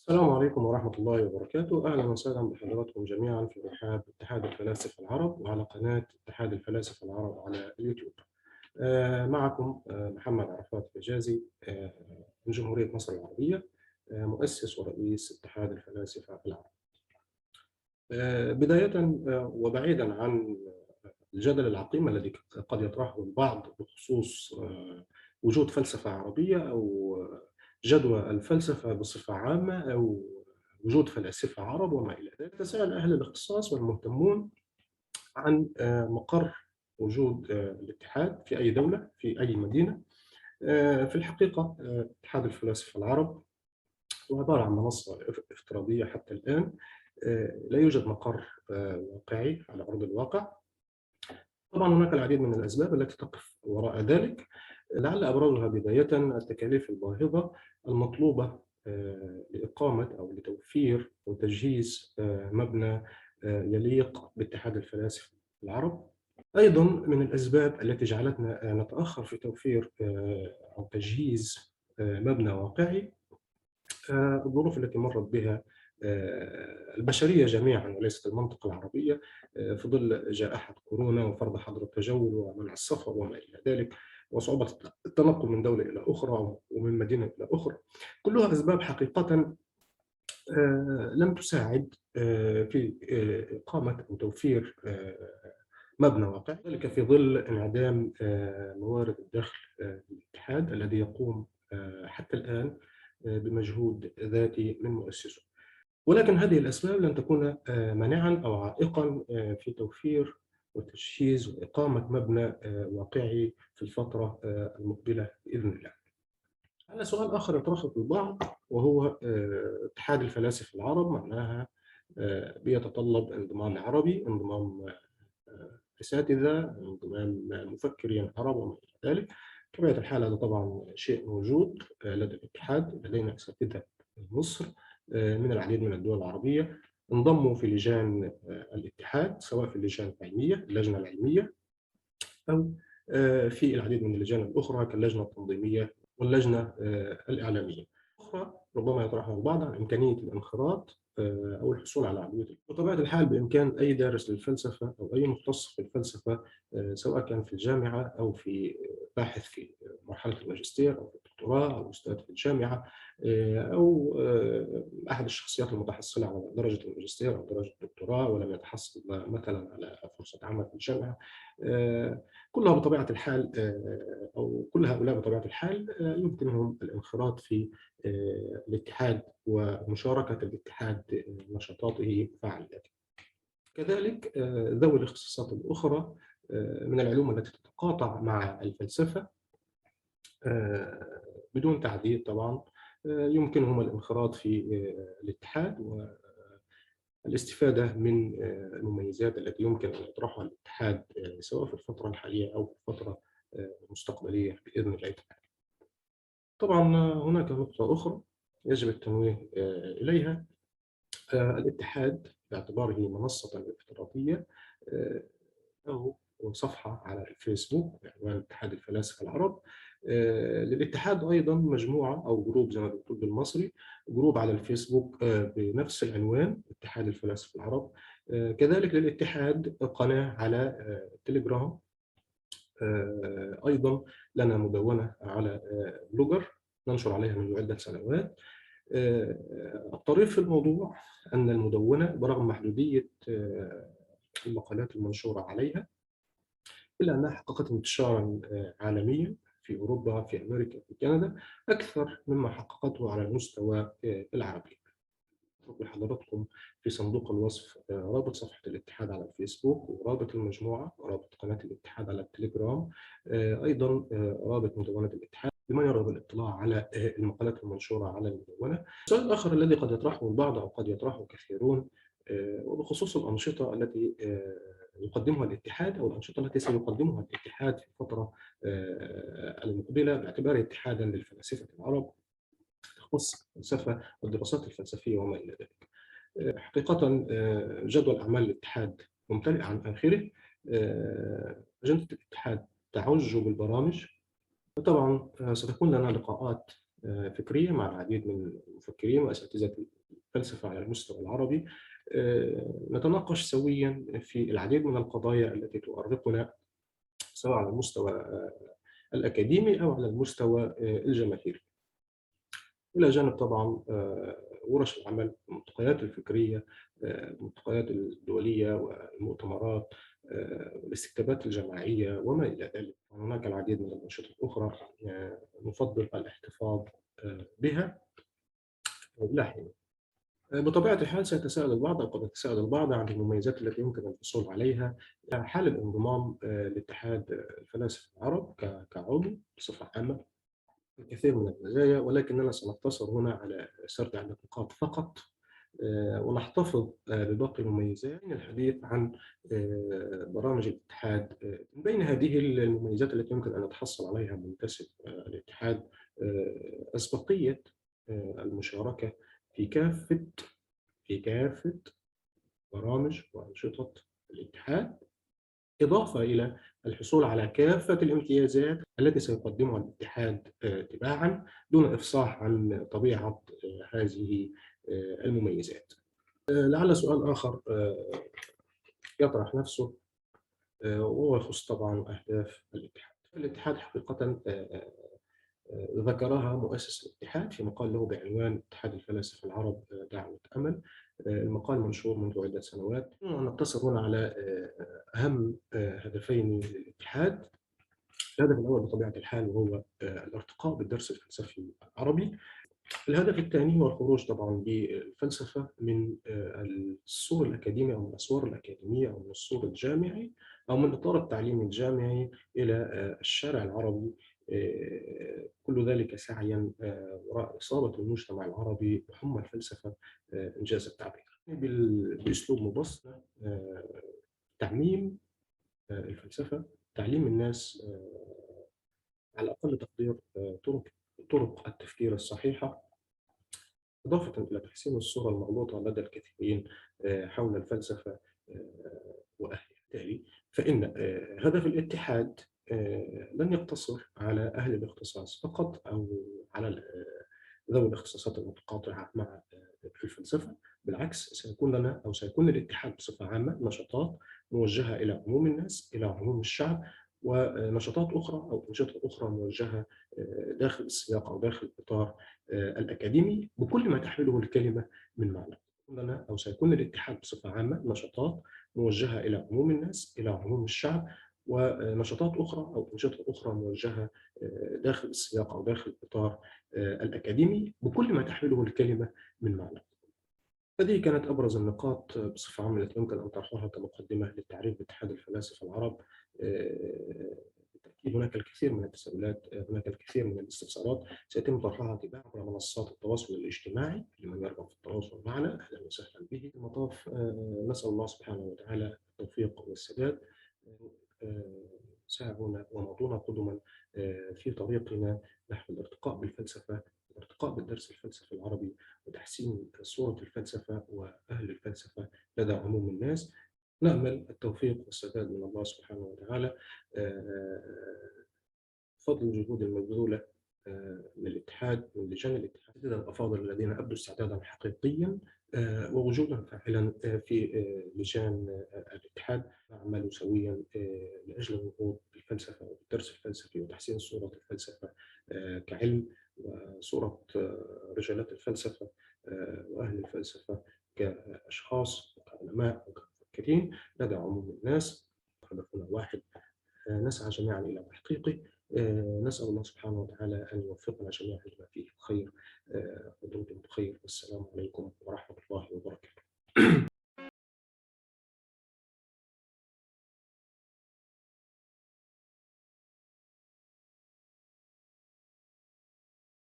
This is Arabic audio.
السلام عليكم ورحمة الله وبركاته. أهلا وسهلا بحضراتكم جميعا في رحاب اتحاد الفلاسفة العرب وعلى قناة اتحاد الفلاسفة العرب على اليوتيوب. معكم محمد عرفات حجازي من جمهورية مصر العربية، مؤسس ورئيس اتحاد الفلاسفة العرب. بداية وبعيدا عن الجدل العقيم الذي قد يطرحه البعض بخصوص وجود فلسفة عربية أو جدوى الفلسفة بصفة عامة أو وجود فلاسفة عرب وما إلى ذلك، تساءل أهل الاختصاص والمهتمون عن مقر وجود الاتحاد في أي دولة في أي مدينة. في الحقيقة اتحاد الفلاسفة العرب هو عبارة عن منصة افتراضية حتى الآن. لا يوجد مقر واقعي على أرض الواقع. طبعا هناك العديد من الأسباب التي تقف وراء ذلك، لعل أبرزها بداية التكاليف الباهظة المطلوبة لإقامة أو لتوفير أو تجهيز مبنى يليق باتحاد الفلاسفة العرب. أيضا من الأسباب التي جعلتنا نتأخر في توفير أو تجهيز مبنى واقعي الظروف التي مرت بها البشرية جميعا وليست المنطقة العربية، في ظل جائحة كورونا وفرض حظر التجول ومنع السفر وما إلى ذلك، وصعوبة التنقل من دولة إلى أخرى ومن مدينة إلى أخرى. كلها أسباب حقيقة لم تساعد في إقامة أو توفير مبنى واقعي، ذلك في ظل انعدام موارد الدخل للاتحاد الذي يقوم حتى الآن بمجهود ذاتي من مؤسسه. ولكن هذه الأسباب لن تكون مانعا أو عائقا في توفير وتجهيز وإقامة مبنى واقعي في الفترة المقبلة بإذن الله. على سؤال آخر يطرحه البعض وهو اتحاد الفلاسفة العرب معناها بيتطلب انضمام عربي، انضمام أساتذة، انضمام مفكرين عرب وما إلى ذلك. بطبيعة الحال هذا طبعا شيء موجود لدى الاتحاد، لدينا أساتذة مصر من العديد من الدول العربية انضموا في لجان الاتحاد، سواء في اللجان العلمية اللجنة العلمية أو في العديد من اللجان الأخرى كاللجنة التنظيمية واللجنة الإعلامية. أخرى ربما يطرحها البعض عن إمكانية الانخراط أو الحصول على عضوية. بطبيعة الحال بإمكان أي دارس للفلسفة أو أي مختص في الفلسفة، سواء كان في الجامعة أو في باحث في مرحلة الماجستير أو في الدكتوراه أو أستاذ في الجامعة أو أحد الشخصيات المتحصلة على درجة الماجستير أو درجة الدكتوراه ولم يتحصل مثلا على فرصة عمل في الجامعة، كلها بطبيعة الحال أو كل هؤلاء بطبيعة الحال يمكنهم الانخراط في الاتحاد ومشاركة الاتحاد نشاطاته وفعالياته. كذلك ذوي الاختصاصات الأخرى من العلوم التي تتقاطع مع الفلسفة بدون تعديل طبعا يمكنهم الانخراط في الاتحاد والاستفادة من المميزات التي يمكن أن يطرحها الاتحاد سواء في الفترة الحالية أو في الفترة المستقبلية بإذن الله تعالى. طبعا هناك نقطة أخرى يجب التنويه إليها. الاتحاد باعتباره منصة افتراضية له صفحة على الفيسبوك بعنوان اتحاد الفلاسفة العرب. للاتحاد أيضا مجموعة أو جروب زي ما بنقول بالمصري، جروب على الفيسبوك بنفس العنوان اتحاد الفلاسفة العرب. كذلك للاتحاد قناة على تليجرام. أيضا لنا مدونة على بلوجر ننشر عليها منذ عدة سنوات. الطريف في الموضوع أن المدونة برغم محدودية المقالات المنشورة عليها إلا أنها حققت انتشارا عالميا في أوروبا، في أمريكا، في كندا، أكثر مما حققته على المستوى العربي. أترك لحضراتكم في صندوق الوصف رابط صفحة الاتحاد على الفيسبوك ورابط المجموعة ورابط قناة الاتحاد على التليجرام، أيضا رابط مدونة الاتحاد لمن يرغب الاطلاع على المقالات المنشورة على المدونة. السؤال الآخر الذي قد يطرحه البعض أو قد يطرحه كثيرون وبخصوص الأنشطة التي يقدمها الاتحاد أو الأنشطة التي سيقدمها الاتحاد في الفترة المقبلة باعتباره اتحادا للفلاسفة العرب تخص الفلسفة والدراسات الفلسفية وما إلى ذلك. حقيقة جدول أعمال الاتحاد ممتلئ عن آخره. أجندة الاتحاد تعج بالبرامج. طبعا ستكون لنا لقاءات فكرية مع العديد من المفكرين وأساتذة الفلسفة على المستوى العربي. نتناقش سويا في العديد من القضايا التي تؤرقنا، سواء على المستوى الأكاديمي أو على المستوى الجماهيري، إلى جانب طبعا ورش العمل، الملتقيات الفكرية، الملتقيات الدولية والمؤتمرات، والاستكتابات الجماعية وما إلى ذلك. هناك العديد من الأنشطة الأخرى نفضل الاحتفاظ بها إلى حين. بطبيعة الحال سيتساءل البعض، أو قد يتساءل البعض، عن المميزات التي يمكن الحصول عليها حال الانضمام لاتحاد الفلاسفة العرب كعضو بصفة عامة. الكثير من المزايا، ولكننا سنقتصر هنا على سرد عدة نقاط فقط، ونحتفظ بباقي المميزات من الحديث عن برامج الاتحاد. من بين هذه المميزات التي يمكن أن يتحصل عليها منتسب الاتحاد أسبقية المشاركة في كافة برامج وأنشطة الاتحاد، إضافة إلى الحصول على كافة الامتيازات التي سيقدمها الاتحاد تباعا، دون إفصاح عن طبيعة هذه المميزات. لعل سؤال آخر يطرح نفسه، وهو يخص طبعا أهداف الاتحاد. الاتحاد حقيقة ذكرها مؤسس الاتحاد في مقال له بعنوان اتحاد الفلاسفة العرب دعوة أمل. المقال منشور منذ عدة سنوات. نقتصر هنا على أهم هدفين للاتحاد. الهدف الأول بطبيعة الحال وهو الارتقاء بالدرس الفلسفي العربي. الهدف الثاني هو الخروج طبعا بالفلسفة من السور الأكاديمي، أو من الأسوار الأكاديمية، أو من السور الجامعي، أو من إطار التعليم الجامعي إلى الشارع العربي، كل ذلك سعيا وراء إصابة المجتمع العربي بحمى الفلسفة إنجاز التعبير. بأسلوب مبسط، تعميم الفلسفة، تعليم الناس على أقل تقدير طرق التفكير الصحيحة، إضافة إلى تحسين الصورة المغلوطة لدى الكثيرين حول الفلسفة وأهلها. بالتالي فإن هدف الاتحاد لن يقتصر على أهل الاختصاص فقط، أو على ذوي الاختصاصات المتقاطعة مع الفلسفة. بالعكس، سيكون لنا، أو سيكون للاتحاد بصفة عامة، نشاطات موجهة إلى عموم الناس، إلى عموم الشعب، ونشاطات أخرى أو أنشطة أخرى موجهة داخل السياق أو داخل الإطار الأكاديمي، بكل ما تحمله الكلمة من معنى. لنا، أو سيكون الاتحاد بصفة عامة، نشاطات موجهة إلى عموم الناس، إلى عموم الشعب، ونشاطات أخرى أو أنشطة أخرى موجهة داخل السياق أو داخل الإطار الأكاديمي، بكل ما تحمله الكلمة من معنى. هذه كانت أبرز النقاط بصفة عامة التي يمكن أن طرحها كمقدمة للتعريف باتحاد الفلاسفة العرب. بالتأكيد هناك الكثير من التساؤلات، هناك الكثير من الاستفسارات سيتم طرحها تباعا على منصات التواصل الاجتماعي. لمن يرغب في التواصل معنا أهلا وسهلا به. في المطاف نسأل الله سبحانه وتعالى التوفيق والسداد. ساعونا ومضونا قدما في طريقنا نحو الارتقاء بالفلسفة، الارتقاء بالدرس الفلسفي العربي، وتحسين صورة الفلسفة وأهل الفلسفة لدى عموم الناس. نأمل التوفيق والسداد من الله سبحانه وتعالى. فضل الجهود المبذولة من الاتحاد، من لجان الاتحاد الأفاضل الذين أبدوا استعدادا حقيقيا ووجودا فاعلا في لجان الاتحاد. نعمل سويا لأجل النهوض بالفلسفة والدرس الفلسفي، وتحسين صورة الفلسفة كعلم، وصورة رجالات الفلسفة وأهل الفلسفة كأشخاص وكعلماء وكمفكرين لدى عموم الناس. هدفنا واحد، نسعى جميعا إلى تحقيقه. نسأل الله سبحانه وتعالى أن يوفقنا جميعا لما فيه الخير. ودمتم بخير، والسلام عليكم ورحمة الله وبركاته.